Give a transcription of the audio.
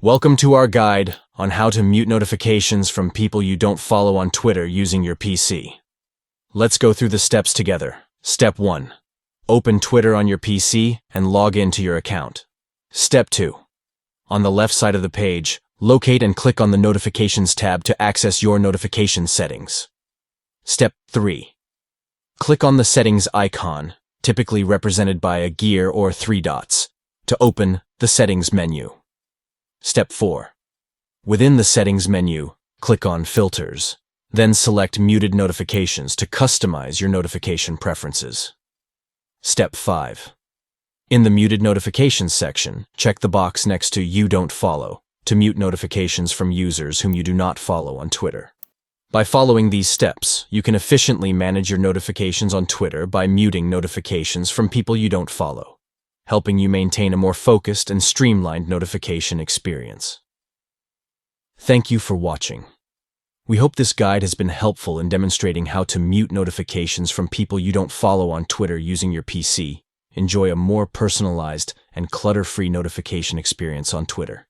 Welcome to our guide on how to mute notifications from people you don't follow on Twitter using your PC. Let's go through the steps together. Step 1. Open Twitter on your PC and log into your account. Step 2. On the left side of the page, locate and click on the Notifications tab to access your notification settings. Step 3. Click on the settings icon, typically represented by a gear or 3 dots, to open the settings menu. Step 4. Within the settings menu, click on Filters, then select Muted Notifications to customize your notification preferences. Step 5. In the Muted Notifications section, check the box next to You Don't Follow to mute notifications from users whom you do not follow on Twitter. By following these steps, you can efficiently manage your notifications on Twitter by muting notifications from people you don't follow, helping you maintain a more focused and streamlined notification experience. Thank you for watching. We hope this guide has been helpful in demonstrating how to mute notifications from people you don't follow on Twitter using your PC. Enjoy a more personalized and clutter-free notification experience on Twitter.